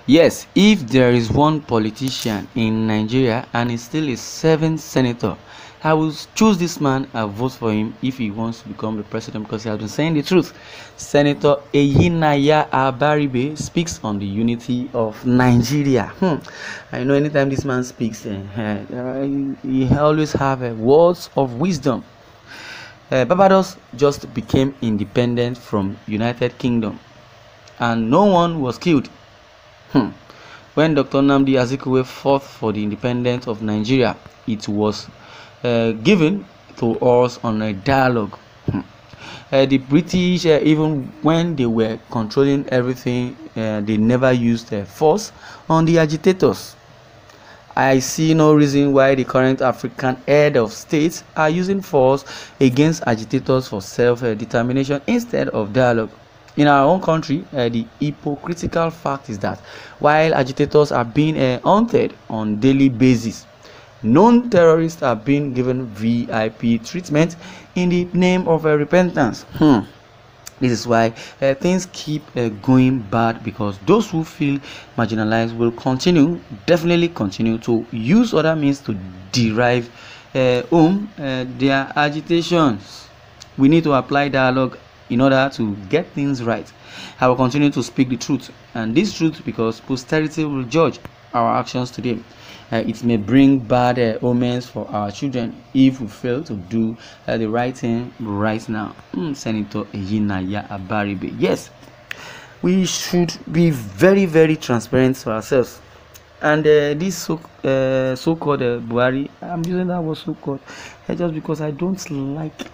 Yes, if there is one politician in Nigeria and he's still a seventh senator, I will choose this man and vote for him if he wants to become the president because he has been saying the truth. Senator Eyinaya Abaribe speaks on the unity of Nigeria. I know anytime this man speaks, he always have words of wisdom. Barbados just became independent from United Kingdom, and no one was killed. When Dr. Nnamdi Azikiwe fought for the independence of Nigeria, it was given to us on a dialogue. The British, even when they were controlling everything, they never used force on the agitators. I see no reason why the current African head of states are using force against agitators for self-determination instead of dialogue. In our own country, the hypocritical fact is that while agitators are being hunted on daily basis, known terrorists are being given VIP treatment in the name of repentance. This is why things keep going bad, because those who feel marginalized will definitely continue to use other means to derive their agitations. We need to apply dialogue in order to get things right. I will continue to speak the truth, and this truth because posterity will judge our actions today. It may bring bad omens for our children if we fail to do the right thing right now. Senator Eyinaya Abaribe. Yes, we should be very, very transparent to ourselves. And this so-called Buhari, I'm using that word so-called just because I don't like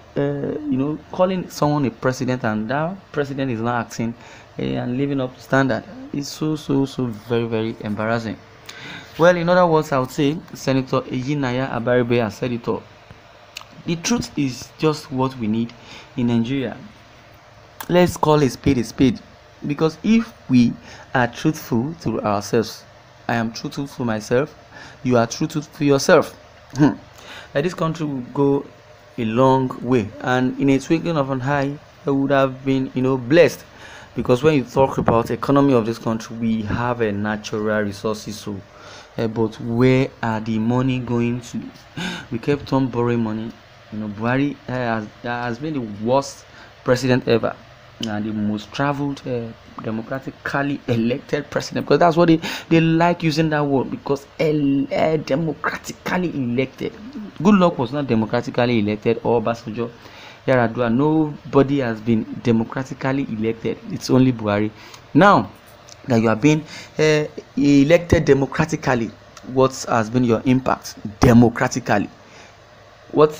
calling someone a president and that president is not acting and living up to standard. It's so very, very embarrassing. Well, in other words, I would say Senator Eyinaya Abaribe has said it all. The truth is just what we need in Nigeria. Let's call a spade, because if we are truthful to ourselves, I am truthful to myself, you are truthful to yourself, this country will go a long way, and in a twinkling of an eye, I would have been blessed. Because when you talk about the economy of this country, we have a natural resources, but where are the money going to? We kept on borrowing money. Buhari has been the worst president ever, and the most traveled democratically elected president, because that's what they like using that word, because democratically elected. Good luck was not democratically elected, or Obasanjo, Yaradua. Nobody has been democratically elected. It's only Buhari. Now that you are being elected democratically, what has been your impact democratically? What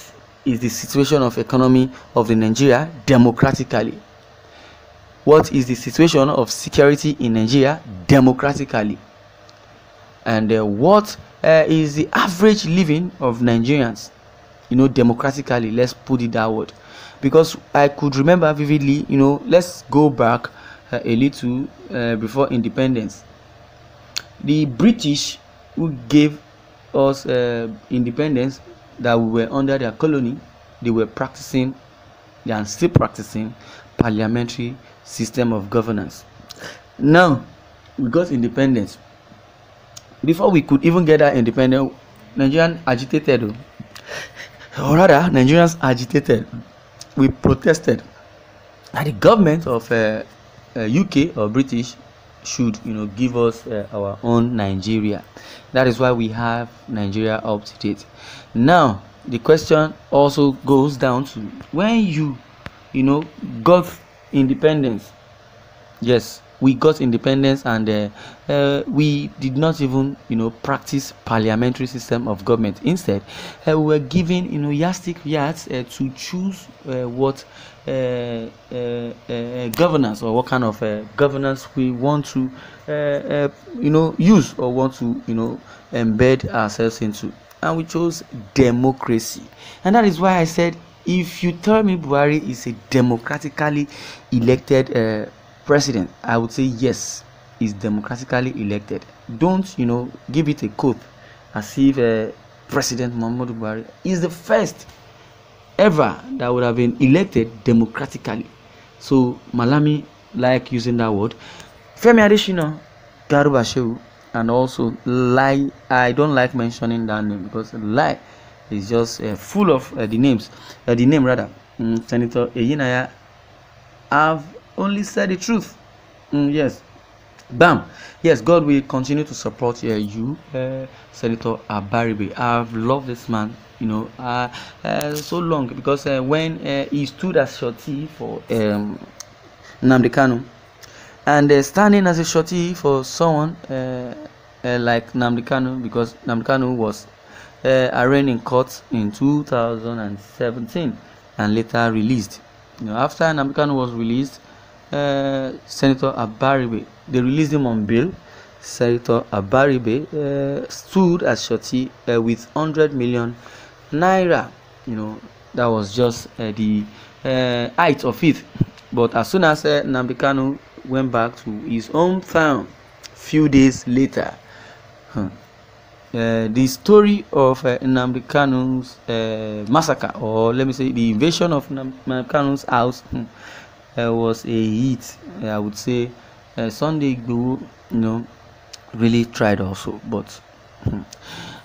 is the situation of economy of the Nigeria democratically? What is the situation of security in Nigeria democratically? And what is the average living of Nigerians democratically? Let's put it that word, because I could remember vividly, let's go back a little before independence. The British who gave us independence, that we were under their colony, they were practicing, they are still practicing, parliamentary system of governance. Now we got independence. Before we could even get that independence, Nigerians agitated, or rather Nigerians agitated. We protested that the government of UK or British should give us our own Nigeria. That is why we have Nigeria up to date. Now the question also goes down to when you got independence. Yes, we got independence, and we did not even practice parliamentary system of government. Instead, we were given yardstick yards to choose what governance, or what kind of governance we want to use, or want to embed ourselves into, and we chose democracy. And that is why I said, if you tell me Buhari is a democratically elected president, I would say yes, he's democratically elected. Don't give it a quote as if President Muhammadu Buhari is the first ever that would have been elected democratically. So Malami like using that word. Femi Adesina Garuba Shehu, and also Lai. I don't like mentioning that name because Lai is just full of the names. The name rather, Senator Eyinaya have only said the truth. Yes, bam. Yes, God will continue to support you, Senator Abaribe. I've loved this man, so long because when he stood as shorty for Nnamdi Kanu, and standing as a shorty for someone like Nnamdi Kanu, because Nnamdi Kanu was arraigned in court in 2017 and later released. After Nnamdi Kanu was released, Senator Abaribe, they released him on bail. Senator Abaribe stood as shorty with 100 million naira. That was just the height of it. But as soon as Nnamdi Kanu went back to his hometown few days later, the story of Nnamdi Kanu's massacre, or let me say the invasion of Nnamdi Kanu's house, was a hit. I would say Sunday Igboho, really tried also, but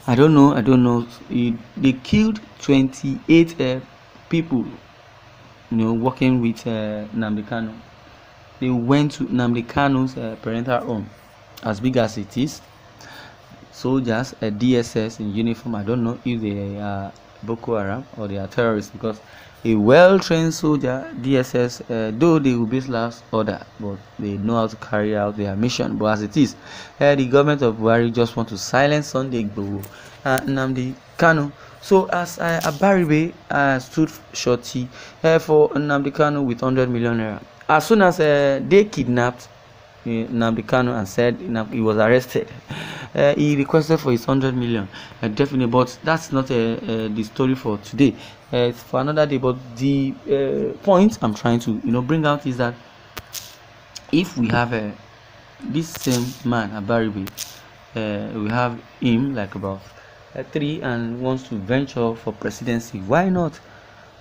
I don't know. They killed 28 people, working with Nnamdi Kanu. They went to Nnamdi Kanu's parental home, as big as it is. Soldiers, DSS in uniform. I don't know if they are Boko Haram or they are terrorists, because a well-trained soldier, DSS, though they will be last order, but they know how to carry out their mission. But as it is, the government of Buhari just want to silence Sunday Igboho and Nnamdi Kanu. So as Abaribe stood shorty for Nnamdi Kanu with 100 million naira. As soon as they kidnapped Nnamdi Kanu and said he was arrested, he requested for his 100 million. Definitely, but that's not the story for today. It's for another day. But the point I'm trying to bring out is that if we have this same man Abaribe, we have him like about 3 and wants to venture for presidency, why not?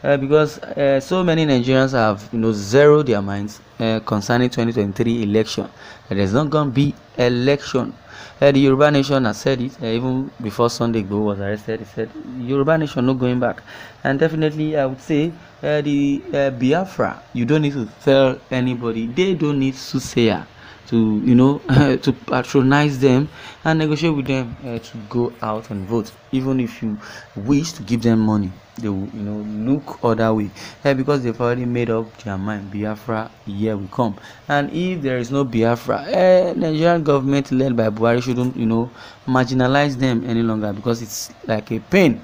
Because so many Nigerians have zeroed their minds concerning 2023 election. There's not going to be election. The Yoruba Nation has said it even before Sunday Igboho was arrested. He said Yoruba Nation not going back, and definitely I would say the Biafra, you don't need to tell anybody. They don't need soothsayer to to patronize them and negotiate with them to go out and vote. Even if you wish to give them money, they will look other way because they've already made up their mind. Biafra, here we come. And if there is no Biafra, Nigerian government led by Buhari shouldn't marginalize them any longer, because it's like a pain.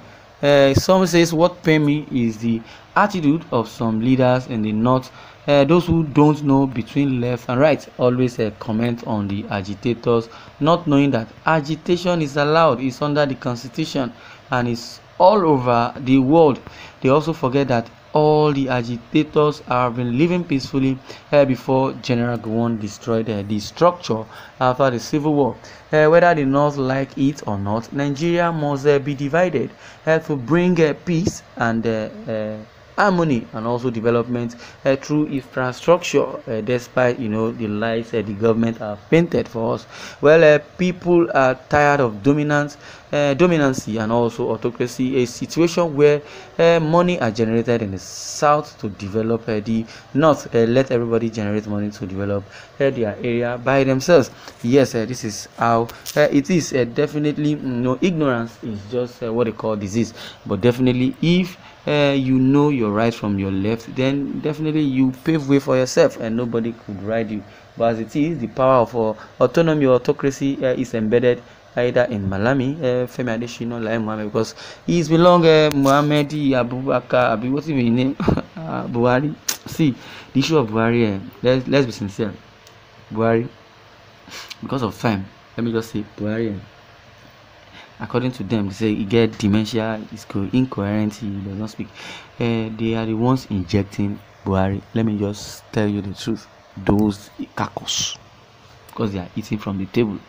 Some says what pain me is the attitude of some leaders in the north. Those who don't know between left and right always comment on the agitators, not knowing that agitation is allowed, it's under the constitution, and it's all over the world. They also forget that all the agitators have been living peacefully before General Gowon destroyed the structure after the civil war. Whether the north like it or not, Nigeria must be divided to bring peace and harmony and also development through infrastructure, despite the lies the government have painted for us. Well, people are tired of dominancy and also autocracy, a situation where money are generated in the south to develop the north. Let everybody generate money to develop their area by themselves. Yes, this is how it is. Definitely ignorance is just what they call disease, but definitely if you know your right from your left, then definitely you pave way for yourself and nobody could ride you. But as it is, the power of autonomy or autocracy is embedded either in Malami, Femi Adesina, Lai Mohammed, because he's belong Mohammed Abubakar, what's his name? Buhari. See, the issue of Buhari, let's be sincere. Buhari, because of time, let me just say Buhari, according to them, they say he get dementia, he's incoherent, he does not speak. They are the ones injecting Buhari. Let me just tell you the truth. Those cacos, because they are eating from the table.